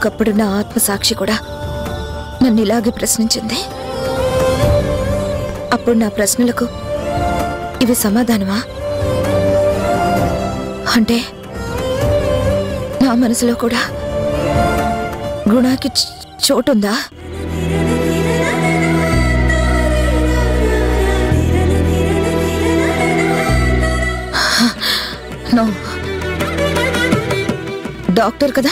ఒకప్పుడు నా ఆత్మసాక్షి కూడా నన్ను ఇలాగే ప్రశ్నించింది. అప్పుడు నా ప్రశ్నలకు ఇవి సమాధానమా? అంటే నా మనసులో కూడా గుణాకి చోటుందా? నో, డాక్టర్ కదా,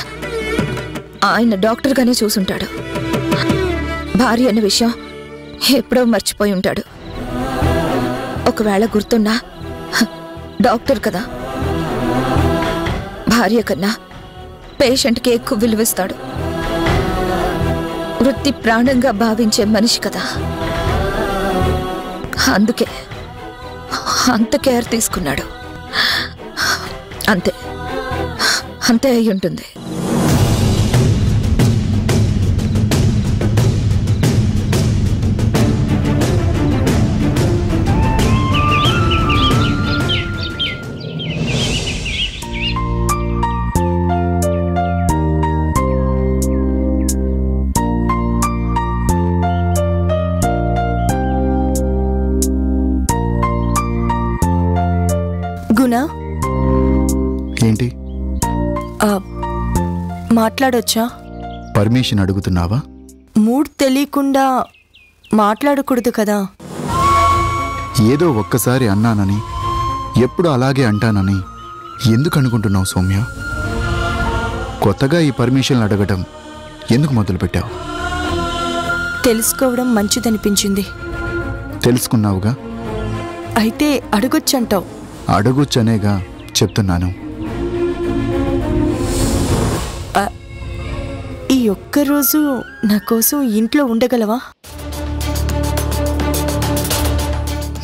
ఆయన డాక్టర్గానే చూసుంటాడు. భార్య అన్న విషయం ఎప్పుడో మర్చిపోయి ఉంటాడు. ఒకవేళ గుర్తున్నా డాక్టర్ కదా, భార్య కన్నా పేషెంట్కి ఎక్కువ విలువిస్తాడు. వృత్తి ప్రాణంగా భావించే మనిషి కదా, అందుకే అంత కేర్ తీసుకున్నాడు. అంతే అంతే అయి ఉంటుంది. గుణ, ఏంటి? మాట్లాడొచ్చా? పర్మిషన్ అడుగుతున్నావా? మూడ్ తెలియకుండా మాట్లాడకూడదు కదా. ఏదో ఒక్కసారి అన్నానని ఎప్పుడు అలాగే అంటానని ఎందుకు అనుకుంటున్నావు సౌమ్య? కొత్తగా ఈ పర్మిషన్లు అడగటం ఎందుకు మొదలుపెట్టావు? తెలుసుకోవడం మంచిదనిపించింది. తెలుసుకున్నావుగా, అయితే అడగొచ్చంటావు. అడగొచ్చనేగా చెప్తున్నాను. ఈ ఒక్కరోజు నా కోసం ఇంట్లో ఉండగలవా?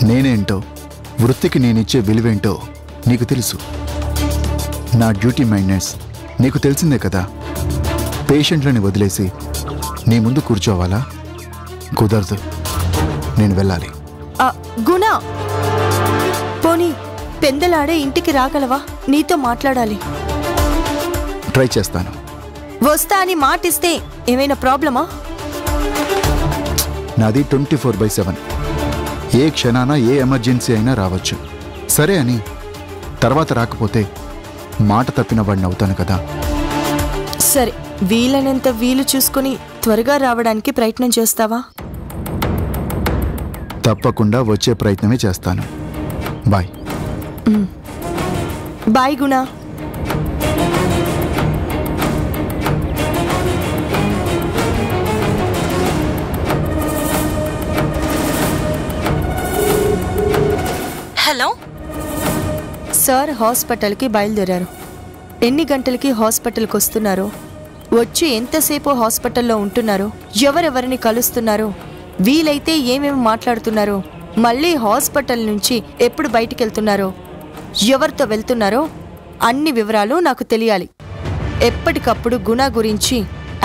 నేనేంటో, వృత్తికి నేనిచ్చే విలువేంటో నీకు తెలుసు. నా డ్యూటీ మైండ్నెస్ నీకు తెలిసిందే కదా. పేషెంట్లని వదిలేసి నీ ముందు కూర్చోవాలా? కుదరదు, నేను వెళ్ళాలి. గుణ, పోనీ పెందలాడే ఇంటికి రాగలవా? నీతో మాట్లాడాలి. ట్రై చేస్తాను. వస్తా అని మాటిస్తే ఏమైనా ప్రాబ్లమా? నాది 24/7. ఏ క్షణాన ఏ ఎమర్జెన్సీ అయినా రావచ్చు. సరే అని తర్వాత రాకపోతే మాట తప్పిన వాడిని అవుతాను కదా. సరే, వీలైనంత వీలు చూసుకుని త్వరగా రావడానికి ప్రయత్నం చేస్తావా? తప్పకుండా వచ్చే ప్రయత్నమే చేస్తాను. బాయ్. బాయ్ గుణ. హలో సార్, హాస్పిటల్కి బయలుదేరారు. ఎన్ని గంటలకి హాస్పిటల్కి వస్తున్నారో, వచ్చి ఎంతసేపు హాస్పిటల్లో ఉంటున్నారో, ఎవరెవరిని కలుస్తున్నారో, వీలైతే ఏమేమి మాట్లాడుతున్నారో, మళ్ళీ హాస్పిటల్ నుంచి ఎప్పుడు బయటికి వెళ్తున్నారో, ఎవరితో వెళ్తున్నారో అన్ని వివరాలు నాకు తెలియాలి. ఎప్పటికప్పుడు గుణ గురించి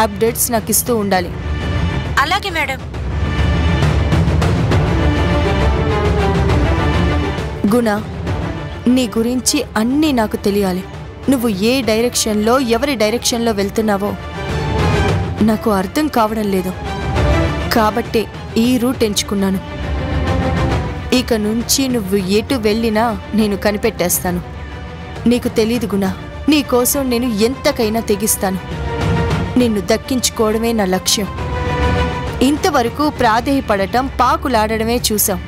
అప్డేట్స్ నాకు ఇస్తూ ఉండాలి. అలాగే మేడం. గుణ, నీ గురించి అన్నీ నాకు తెలియాలి. నువ్వు ఏ డైరెక్షన్లో, ఎవరి డైరెక్షన్లో వెళ్తున్నావో నాకు అర్థం కావడం లేదు. కాబట్టే ఈ రూట్ ఎంచుకున్నాను. ఇక నుంచి నువ్వు ఎటు వెళ్ళినా నేను కనిపెట్టేస్తాను. నీకు తెలీదు గుణ, నీకోసం నేను ఎంతకైనా తెగిస్తాను. నిన్ను దక్కించుకోవడమే నా లక్ష్యం. ఇంతవరకు ప్రాధేయపడటం, పాకులాడడమే చూసాం.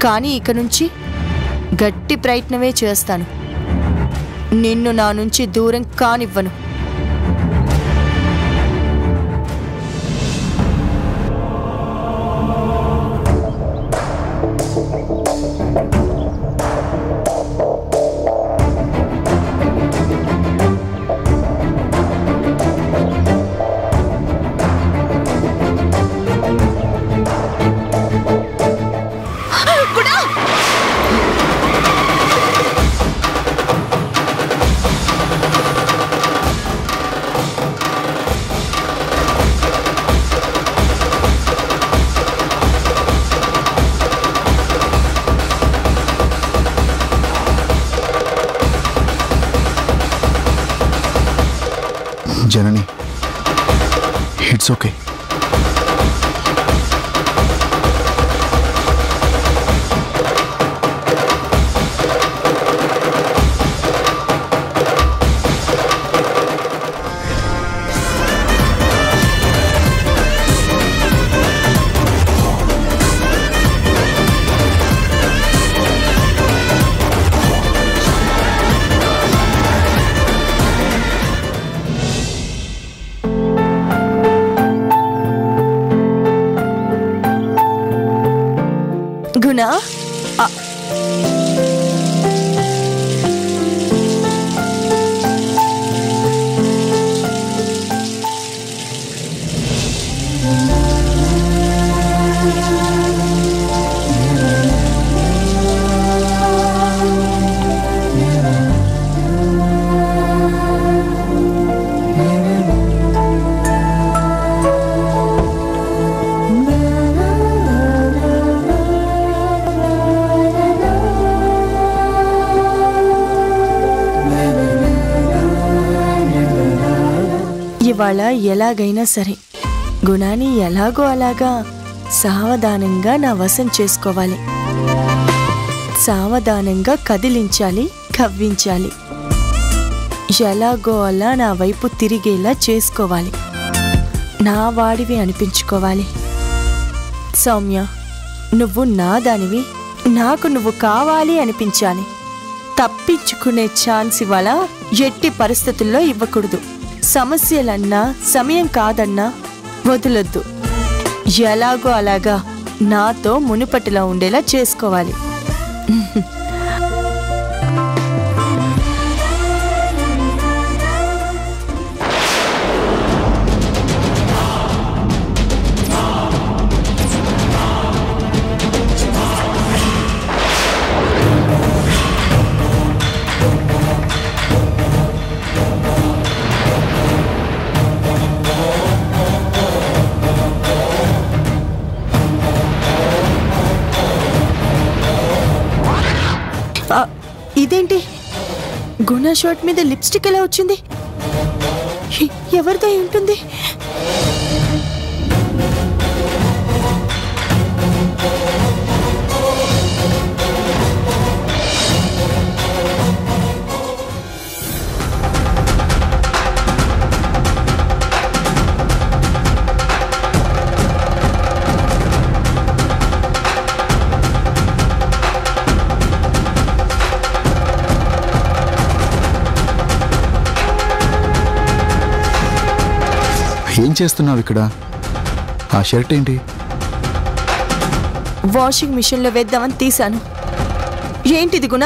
కానీ ఇక నుంచి గట్టి ప్రయత్నమే చేస్తాను. నిన్ను నా నుంచి దూరం కానివ్వను. It's okay. గుణ ఇవాళ ఎలాగైనా సరే గుణాన్ని ఎలాగో అలాగా సావధానంగా నా వశం చేసుకోవాలి. సావధానంగా కదిలించాలి, కవ్వించాలి. ఎలాగో అలా నా వైపు తిరిగేలా చేసుకోవాలి. నా వాడివి అనిపించుకోవాలి. సౌమ్య, నువ్వు నా దానివి, నాకు నువ్వు కావాలి అనిపించాలి. తప్పించుకునే ఛాన్స్ ఇవాళ ఎట్టి పరిస్థితుల్లో ఇవ్వకూడదు. సమస్యలన్నా సమయం కాదన్నా వదలొద్దు. ఎలాగో అలాగా నాతో మునుపటిలా ఉండేలా చేసుకోవాలి. ఇదేంటి, గుణ షర్ట్ మీద లిప్స్టిక్ ఎలా వచ్చింది? ఎవరిదై ఉంటుంది? ఏం చేస్తున్నావు ఇక్కడ? ఆ షర్ట్ ఏంటి? వాషింగ్ మిషన్లో వేద్దామని తీశాను. ఏంటిది గుణ?